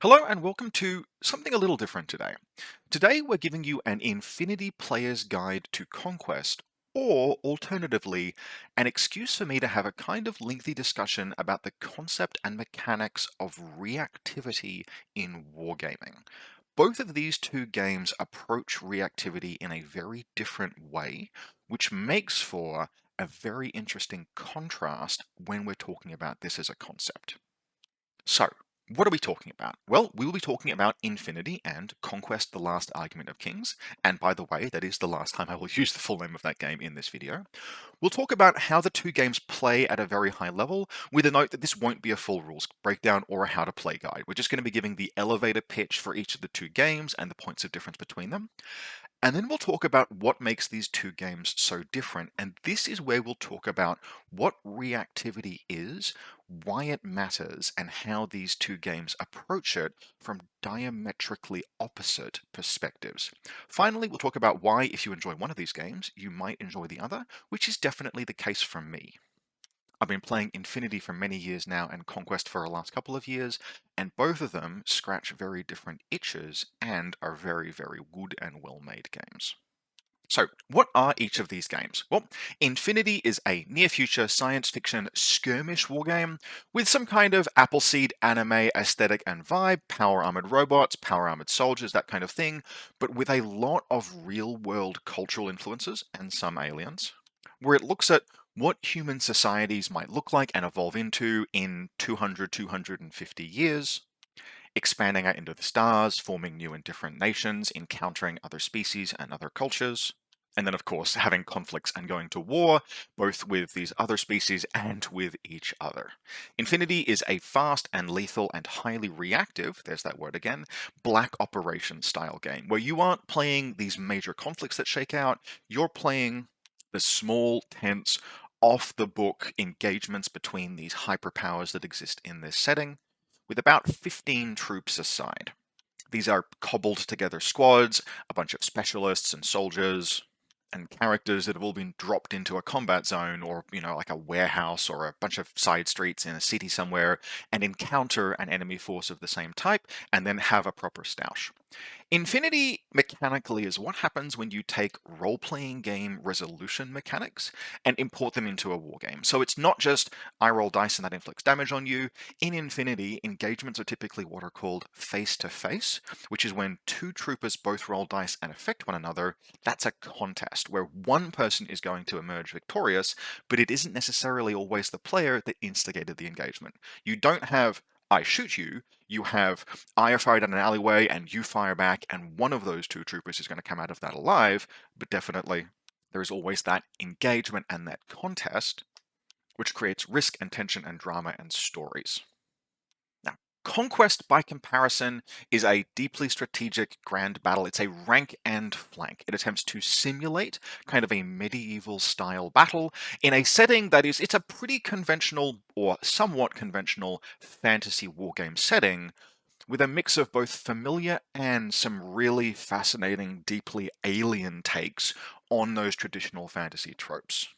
Hello and welcome to something a little different today. Today we're giving you an Infinity Player's Guide to Conquest, or alternatively, an excuse for me to have a kind of lengthy discussion about the concept and mechanics of reactivity in wargaming. Both of these two games approach reactivity in a very different way, which makes for a very interesting contrast when we're talking about this as a concept. So, what are we talking about? Well, we will be talking about Infinity and Conquest: The Last Argument of Kings. And by the way, that is the last time I will use the full name of that game in this video. We'll talk about how the two games play at a very high level, with a note that this won't be a full rules breakdown or a how to play guide. We're just going to be giving the elevator pitch for each of the two games and the points of difference between them. And then we'll talk about what makes these two games so different. And this is where we'll talk about what reactivity is, why it matters, and how these two games approach it from diametrically opposite perspectives. Finally, we'll talk about why, if you enjoy one of these games, you might enjoy the other, which is definitely the case for me. I've been playing Infinity for many years now and Conquest for the last couple of years, and both of them scratch very different itches and are very, very good and well-made games. So, what are each of these games? Well, Infinity is a near-future science fiction skirmish wargame with some kind of Appleseed anime aesthetic and vibe, power-armored robots, power-armored soldiers, that kind of thing, but with a lot of real-world cultural influences and some aliens, where it looks at what human societies might look like and evolve into in 200, 250 years, expanding out into the stars, forming new and different nations, encountering other species and other cultures, and then, of course, having conflicts and going to war, both with these other species and with each other. Infinity is a fast and lethal and highly reactive, there's that word again, black operation style game, where you aren't playing these major conflicts that shake out, you're playing the small, tense, off the book engagements between these hyperpowers that exist in this setting, with about 15 troops aside. These are cobbled together squads, a bunch of specialists and soldiers, and characters that have all been dropped into a combat zone or, like a warehouse or a bunch of side streets in a city somewhere and encounter an enemy force of the same type and then have a proper stoush. Infinity mechanically is what happens when you take role-playing game resolution mechanics and import them into a wargame. So it's not just I roll dice and that inflicts damage on you. In Infinity, engagements are typically what are called face-to-face, which is when two troopers both roll dice and affect one another. That's a contest where one person is going to emerge victorious, but it isn't necessarily always the player that instigated the engagement. You don't have I shoot you, you have I fire down an alleyway and you fire back, and one of those two troopers is going to come out of that alive, but definitely there is always that engagement and that contest, which creates risk and tension and drama and stories. Now, Conquest, by comparison, is a deeply strategic grand battle. It's a rank and flank. It attempts to simulate kind of a medieval style battle in a setting that it's a pretty conventional or somewhat conventional fantasy wargame setting, with a mix of both familiar and some really fascinating, deeply alien takes on those traditional fantasy tropes.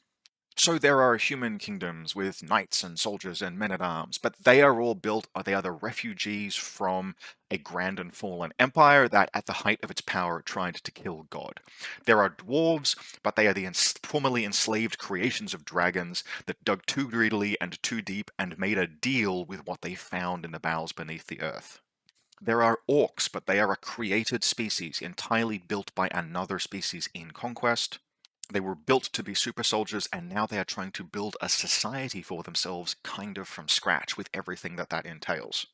So there are human kingdoms with knights and soldiers and men-at-arms, but they are all built, or they are the refugees from a grand and fallen empire that, at the height of its power, tried to kill God. There are dwarves, but they are the formerly enslaved creations of dragons that dug too greedily and too deep and made a deal with what they found in the bowels beneath the earth. There are orcs, but they are a created species, entirely built by another species in Conquest. They were built to be super soldiers, and now they are trying to build a society for themselves kind of from scratch with everything that that entails.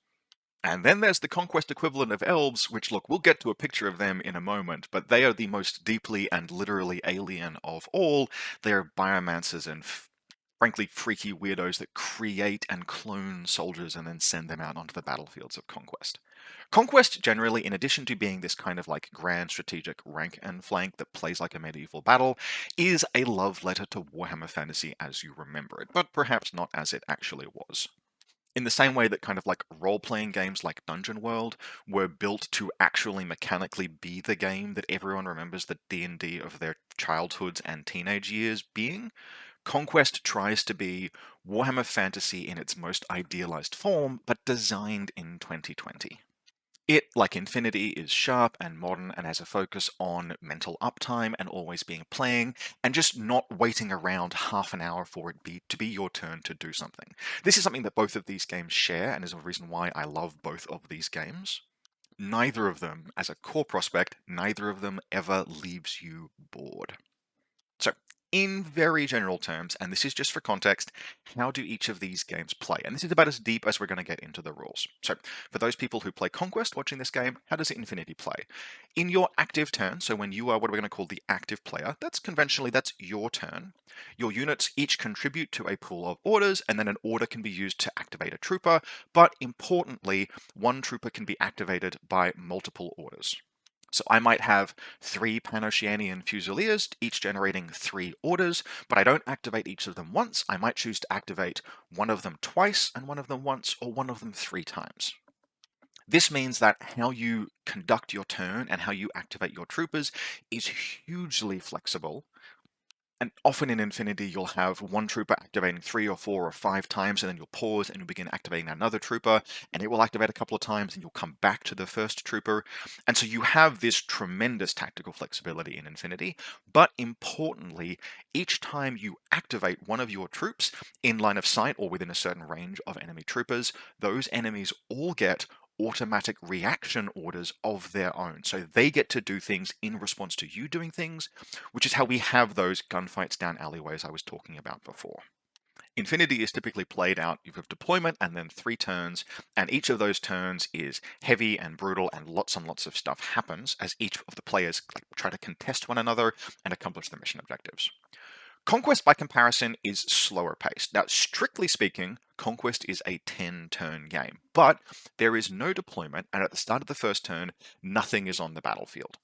And then there's the Conquest equivalent of elves, which, look, we'll get to a picture of them in a moment, but they are the most deeply and literally alien of all. They are biomancers and frankly freaky weirdos that create and clone soldiers and then send them out onto the battlefields of Conquest. Conquest generally, in addition to being this kind of like grand strategic rank and flank that plays like a medieval battle, is a love letter to Warhammer Fantasy as you remember it, but perhaps not as it actually was. In the same way that kind of like role-playing games like Dungeon World were built to actually mechanically be the game that everyone remembers the D&D of their childhoods and teenage years being, Conquest tries to be Warhammer Fantasy in its most idealized form, but designed in 2020. It, like Infinity, is sharp and modern and has a focus on mental uptime and always being playing and just not waiting around half an hour for to be your turn to do something. This is something that both of these games share and is a reason why I love both of these games. Neither of them, as a core prospect, neither of them ever leaves you bored. So, in very general terms, and this is just for context, how do each of these games play? And this is about as deep as we're going to get into the rules. So, for those people who play Conquest watching this game, how does Infinity play? In your active turn, so when you are what we're going to call the active player, that's your turn. Your units each contribute to a pool of orders, and then an order can be used to activate a trooper. But importantly, one trooper can be activated by multiple orders. So I might have 3 Panoshianian Fusiliers, each generating 3 orders, but I don't activate each of them once. I might choose to activate one of them twice and one of them once, or one of them 3 times. This means that how you conduct your turn and how you activate your troopers is hugely flexible. And often in Infinity, you'll have one trooper activating 3 or 4 or 5 times, and then you'll pause and you'll begin activating another trooper, and it will activate a couple of times, and you'll come back to the first trooper. And so you have this tremendous tactical flexibility in Infinity, but importantly, each time you activate one of your troops in line of sight or within a certain range of enemy troopers, those enemies all get automatic reaction orders of their own. So they get to do things in response to you doing things, which is how we have those gunfights down alleyways I was talking about before. Infinity is typically played out with deployment and then 3 turns, and each of those turns is heavy and brutal, and lots of stuff happens as each of the players try to contest one another and accomplish the mission objectives. Conquest, by comparison, is slower paced. Now, strictly speaking, Conquest is a 10-turn game, but there is no deployment, and at the start of the first turn, nothing is on the battlefield.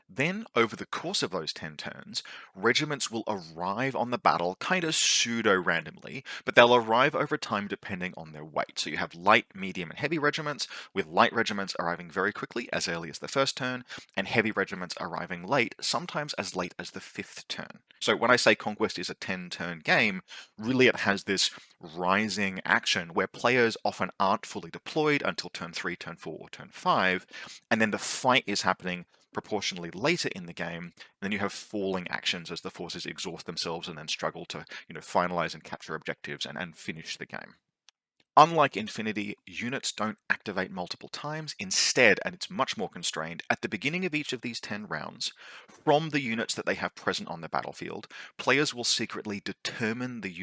Then, over the course of those 10 turns, regiments will arrive on the battle kind of pseudo randomly, but they'll arrive over time depending on their weight. So you have light, medium, and heavy regiments, with light regiments arriving very quickly, as early as the first turn, and heavy regiments arriving late, sometimes as late as the 5th turn. So when I say Conquest is a 10-turn game, really it has this rising action where players often aren't fully deployed until turn 3, turn 4, or turn 5, and then the fight is happening proportionally later in the game, and then you have falling actions as the forces exhaust themselves and then struggle to, finalize and capture objectives and finish the game. Unlike Infinity, units don't activate multiple times. Instead, and it's much more constrained, at the beginning of each of these 10 rounds, from the units that they have present on the battlefield, players will secretly determine the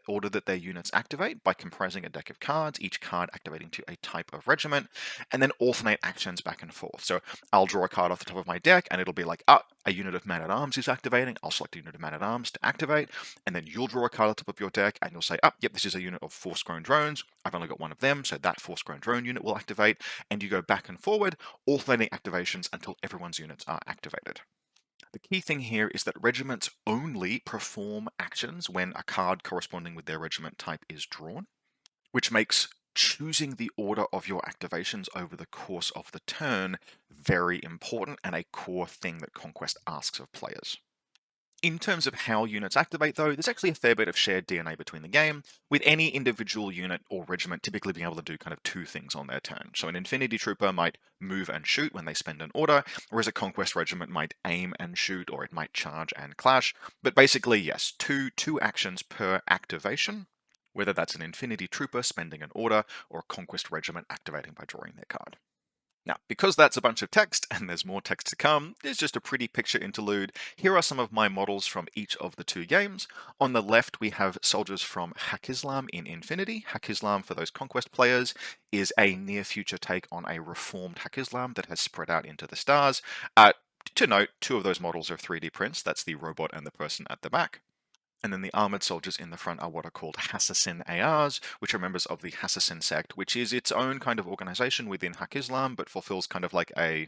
order that their units activate by comprising a deck of cards, each card activating to a type of regiment, and then alternate actions back and forth. So I'll draw a card off the top of my deck, and it'll be like, a unit of man-at-arms is activating. I'll select a unit of man-at-arms to activate, and then you'll draw a card off the top of your deck, and you'll say, yep, this is a unit of force-grown drones. I've only got one of them, so that force-grown drone unit will activate, and you go back and forward, alternating activations until everyone's units are activated. The key thing here is that regiments only perform actions when a card corresponding with their regiment type is drawn, which makes choosing the order of your activations over the course of the turn very important and a core thing that Conquest asks of players. In terms of how units activate, though, there's actually a fair bit of shared DNA between the game, with any individual unit or regiment typically being able to do kind of 2 things on their turn. So an Infinity Trooper might move and shoot when they spend an order, whereas a Conquest regiment might aim and shoot, or it might charge and clash. But basically, yes, two actions per activation, whether that's an Infinity Trooper spending an order, or a Conquest regiment activating by drawing their card. Now, because that's a bunch of text, and there's more text to come, there's just a pretty picture interlude. Here are some of my models from each of the 2 games. On the left, we have soldiers from Haqqislam in Infinity. Haqqislam, for those Conquest players, is a near-future take on a reformed Haqqislam that has spread out into the stars. To note, 2 of those models are 3D prints. That's the robot and the person at the back. And then the armored soldiers in the front are what are called Hassassin ARs, which are members of the Hassassin sect, which is its own kind of organization within Haqqislam, but fulfills kind of like a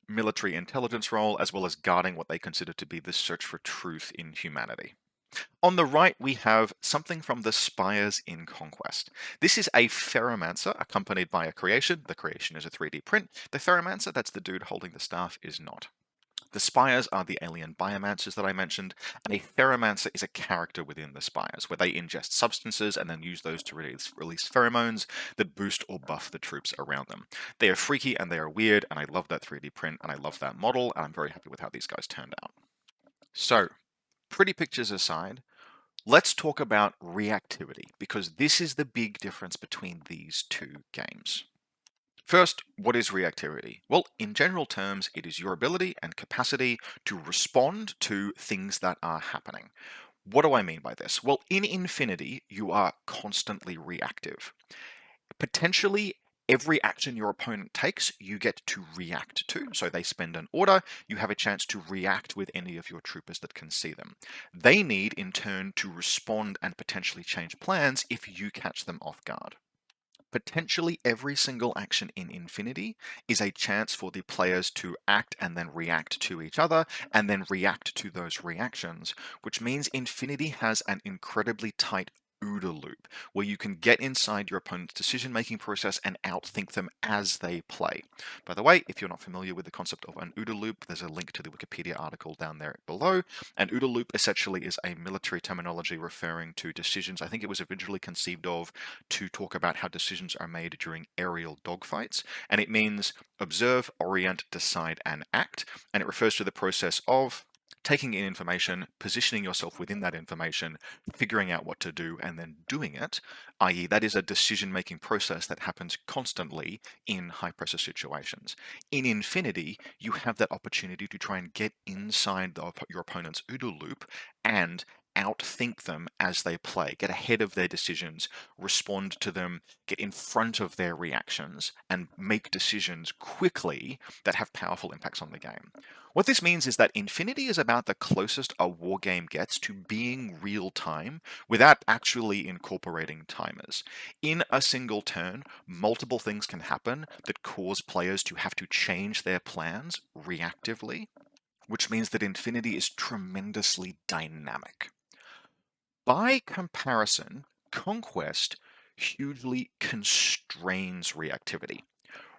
military intelligence role, as well as guarding what they consider to be the search for truth in humanity. On the right, we have something from the Spires in Conquest. This is a Ferromancer accompanied by a creation. The creation is a 3D print. The Ferromancer, that's the dude holding the staff, is not. The Spires are the alien biomancers that I mentioned, and a Ferromancer is a character within the Spires, where they ingest substances and then use those to release pheromones that boost or buff the troops around them. They are freaky and they are weird, and I love that 3D print, and I love that model, and I'm very happy with how these guys turned out. So, pretty pictures aside, let's talk about reactivity, because this is the big difference between these two games. First, what is reactivity? Well, in general terms, it is your ability and capacity to respond to things that are happening. What do I mean by this? Well, in Infinity, you are constantly reactive. Potentially, every action your opponent takes, you get to react to. So they spend an order, you have a chance to react with any of your troopers that can see them. They need, in turn, to respond and potentially change plans if you catch them off guard. Potentially every single action in Infinity is a chance for the players to act and then react to each other and then react to those reactions, which means Infinity has an incredibly tight OODA loop where you can get inside your opponent's decision-making process and outthink them as they play. By the way, if you're not familiar with the concept of an OODA loop, there's a link to the Wikipedia article down there below. An OODA loop essentially is a military terminology referring to decisions. I think it was originally conceived of to talk about how decisions are made during aerial dogfights, and it means observe, orient, decide, and act, and it refers to the process of taking in information, positioning yourself within that information, figuring out what to do, and then doing it, i.e., that is a decision making process that happens constantly in high pressure situations. In Infinity, you have that opportunity to try and get inside your opponent's OODA loop and outthink them as they play, get ahead of their decisions, respond to them, get in front of their reactions, and make decisions quickly that have powerful impacts on the game. What this means is that Infinity is about the closest a wargame gets to being real time without actually incorporating timers. In a single turn, multiple things can happen that cause players to have to change their plans reactively, which means that Infinity is tremendously dynamic. By comparison, Conquest hugely constrains reactivity.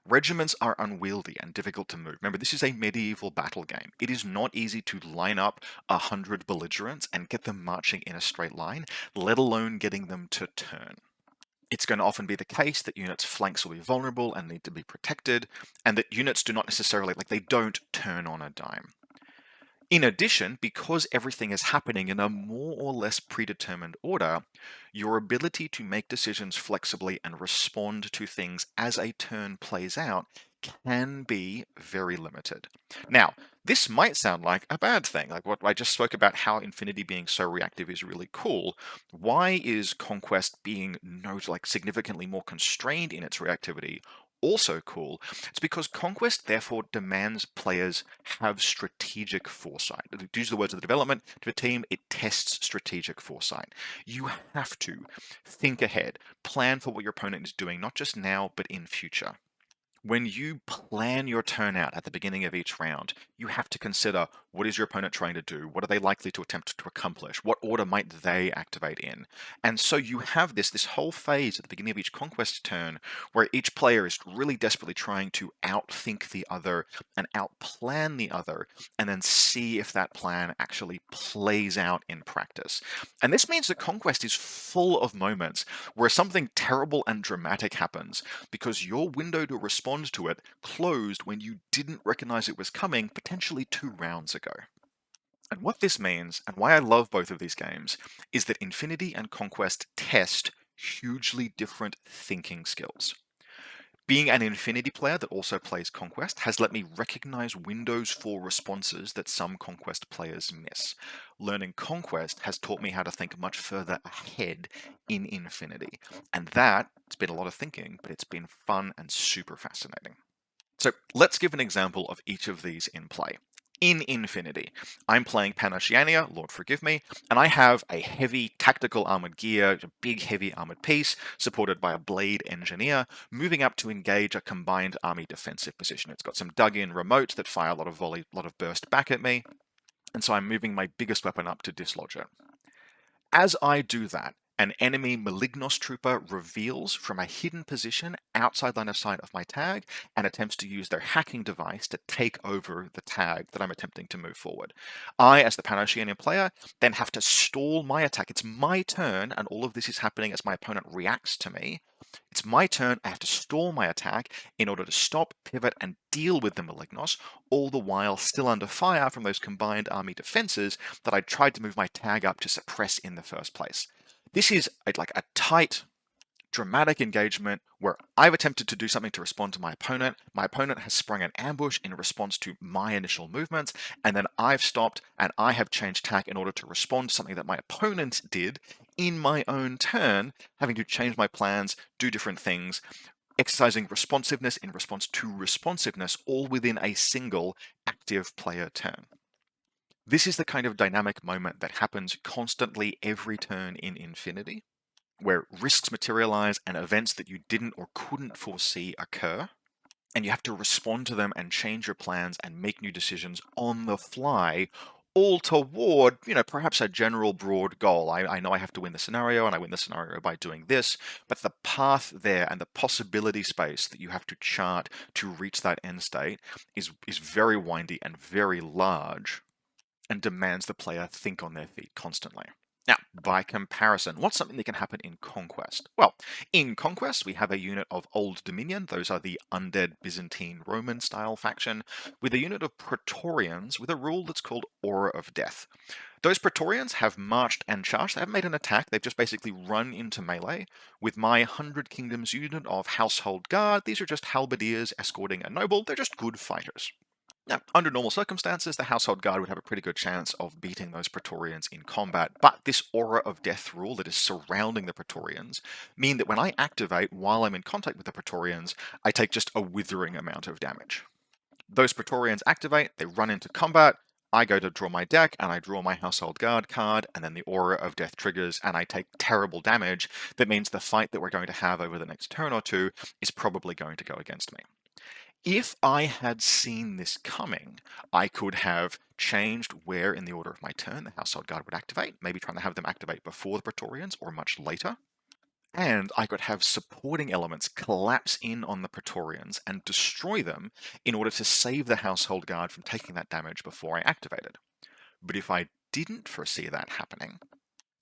Regiments are unwieldy and difficult to move. Remember, this is a medieval battle game. It is not easy to line up 100 belligerents and get them marching in a straight line, let alone getting them to turn. It's going to often be the case that units' flanks will be vulnerable and need to be protected, and that units do not necessarily, they don't turn on a dime. In addition, because everything is happening in a more or less predetermined order, your ability to make decisions flexibly and respond to things as a turn plays out can be very limited. Now, this might sound like a bad thing, like what I just spoke about how Infinity being so reactive is really cool. Why is Conquest being significantly more constrained in its reactivity also cool? It's because Conquest therefore demands players have strategic foresight. To use the words of the development team, it tests strategic foresight. You have to think ahead, plan for what your opponent is doing, not just now, but in future. When you plan your turn out at the beginning of each round, you have to consider what is your opponent trying to do? What are they likely to attempt to accomplish? What order might they activate in? And so you have this whole phase at the beginning of each Conquest turn where each player is really desperately trying to outthink the other and outplan the other, and then see if that plan actually plays out in practice. And this means that Conquest is full of moments where something terrible and dramatic happens because your window to respond to it closed when you didn't recognize it was coming potentially 2 rounds ago. And what this means, and why I love both of these games, is that Infinity and Conquest test hugely different thinking skills. Being an Infinity player that also plays Conquest has let me recognize windows for responses that some Conquest players miss. Learning Conquest has taught me how to think much further ahead in Infinity. And it's been a lot of thinking, but it's been fun and super fascinating. So let's give an example of each of these in play. In Infinity, I'm playing Panosiania, Lord forgive me, and I have a heavy tactical armored gear, a big heavy armored piece, supported by a blade engineer, moving up to engage a combined army defensive position. It's got some dug-in remotes that fire a lot of burst back at me, and so I'm moving my biggest weapon up to dislodge it. As I do that, An enemy Malignos trooper reveals from a hidden position outside line of sight of my tag and attempts to use their hacking device to take over the tag that I'm attempting to move forward. I, as the Pan-Oceanian player, then have to stall my attack. It's my turn, and all of this is happening as my opponent reacts to me. It's my turn. I have to stall my attack in order to stop, pivot, and deal with the Malignos, all the while still under fire from those combined army defenses that I tried to move my tag up to suppress in the first place. This is like a tight, dramatic engagement where I've attempted to do something to respond to my opponent. My opponent has sprung an ambush in response to my initial movements, and then I've stopped and I have changed tack in order to respond to something that my opponent did in my own turn, having to change my plans, do different things, exercising responsiveness in response to responsiveness, all within a single active player turn. This is the kind of dynamic moment that happens constantly every turn in Infinity, where risks materialize and events that you didn't or couldn't foresee occur, and you have to respond to them and change your plans and make new decisions on the fly, all toward, perhaps a general broad goal. I know I have to win the scenario, and I win the scenario by doing this, but the path there and the possibility space that you have to chart to reach that end state is very windy and very large, and demands the player think on their feet constantly. Now, by comparison, what's something that can happen in Conquest? Well, in Conquest, we have a unit of Old Dominion. Those are the undead Byzantine Roman style faction, with a unit of Praetorians with a rule that's called Aura of Death. Those Praetorians have marched and charged. They haven't made an attack. They've just basically run into melee. With my 100 Kingdoms unit of Household Guard, these are just halberdiers escorting a noble. They're just good fighters. Now, under normal circumstances, the Household Guard would have a pretty good chance of beating those Praetorians in combat, but this Aura of Death rule that is surrounding the Praetorians mean that when I activate while I'm in contact with the Praetorians, I take just a withering amount of damage. Those Praetorians activate, they run into combat, I go to draw my deck, and I draw my Household Guard card, and then the Aura of Death triggers, and I take terrible damage. That means the fight that we're going to have over the next turn or two is probably going to go against me. If I had seen this coming, I could have changed where in the order of my turn the Household Guard would activate, maybe trying to have them activate before the Praetorians or much later. And I could have supporting elements collapse in on the Praetorians and destroy them in order to save the Household Guard from taking that damage before I activated. But if I didn't foresee that happening,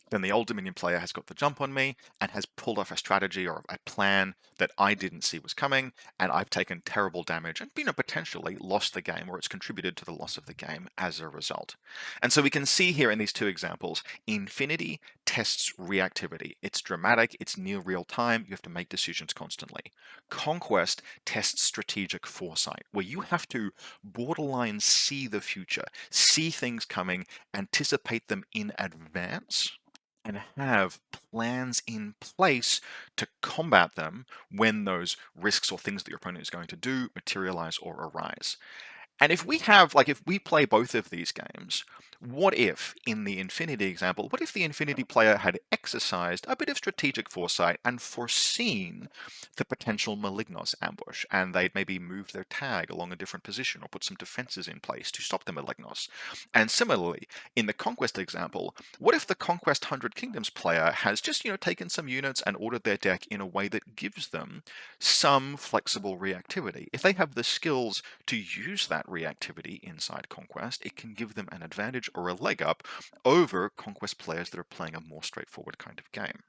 then the Old Dominion player has got the jump on me and has pulled off a strategy or a plan that I didn't see was coming, and I've taken terrible damage and, potentially lost the game, or it's contributed to the loss of the game as a result. And so we can see here in these two examples, Infinity tests reactivity. It's dramatic, it's near real time, you have to make decisions constantly. Conquest tests strategic foresight, where you have to borderline see the future, see things coming, anticipate them in advance, and have plans in place to combat them when those risks or things that your opponent is going to do materialize or arise. And if we play both of these games, what if, in the Infinity example, what if the Infinity player had exercised a bit of strategic foresight and foreseen the potential Malignos ambush, and they'd maybe moved their tag along a different position or put some defenses in place to stop the Malignos? And similarly, in the Conquest example, what if the Conquest 100 Kingdoms player has just, taken some units and ordered their deck in a way that gives them some flexible reactivity? If they have the skills to use that reactivity inside Conquest, it can give them an advantage or a leg up over Conquest players that are playing a more straightforward kind of game.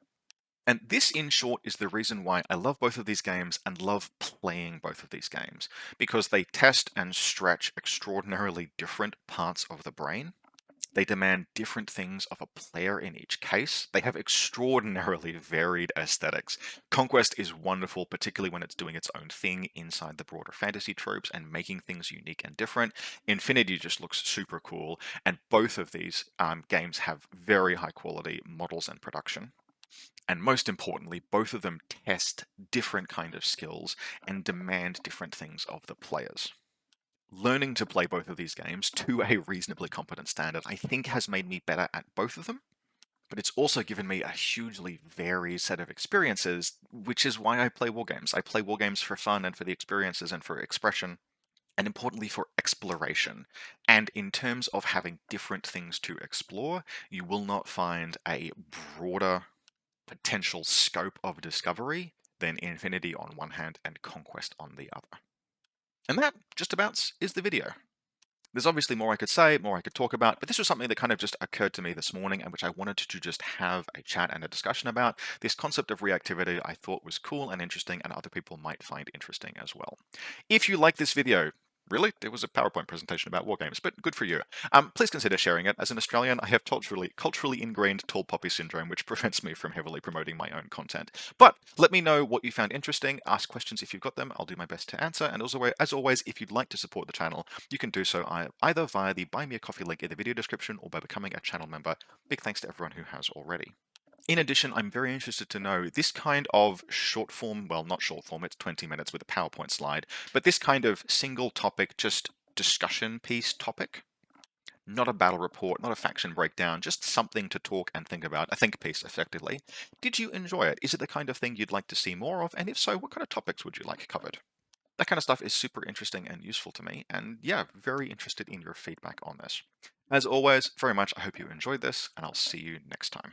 And this, in short, is the reason why I love both of these games and love playing both of these games, because they test and stretch extraordinarily different parts of the brain. They demand different things of a player in each case. They have extraordinarily varied aesthetics. Conquest is wonderful, particularly when it's doing its own thing inside the broader fantasy tropes and making things unique and different. Infinity just looks super cool, and both of these games have very high quality models and production. And most importantly, both of them test different kind of skills and demand different things of the players. Learning to play both of these games to a reasonably competent standard, I think, has made me better at both of them, but it's also given me a hugely varied set of experiences, which is why I play wargames. I play wargames for fun and for the experiences and for expression, and importantly for exploration. And in terms of having different things to explore, you will not find a broader potential scope of discovery than Infinity on one hand and Conquest on the other. And that just about is the video. There's obviously more I could say, more I could talk about, but this was something that kind of just occurred to me this morning and which I wanted to just have a chat and a discussion about. This concept of reactivity I thought was cool and interesting, and other people might find interesting as well. If you like this video, really, it was a PowerPoint presentation about wargames, but good for you. Please consider sharing it. As an Australian, I have culturally ingrained tall poppy syndrome, which prevents me from heavily promoting my own content. But let me know what you found interesting. Ask questions if you've got them. I'll do my best to answer. And also, as always, if you'd like to support the channel, you can do so either via the Buy Me a Coffee link in the video description or by becoming a channel member. Big thanks to everyone who has already. In addition, I'm very interested to know this kind of short form, well, not short form, it's 20 minutes with a PowerPoint slide, but this kind of single topic, just discussion piece topic, not a battle report, not a faction breakdown, just something to talk and think about, a think piece effectively. Did you enjoy it? Is it the kind of thing you'd like to see more of? And if so, what kind of topics would you like covered? That kind of stuff is super interesting and useful to me, and yeah, very interested in your feedback on this. As always, very much I hope you enjoyed this, and I'll see you next time.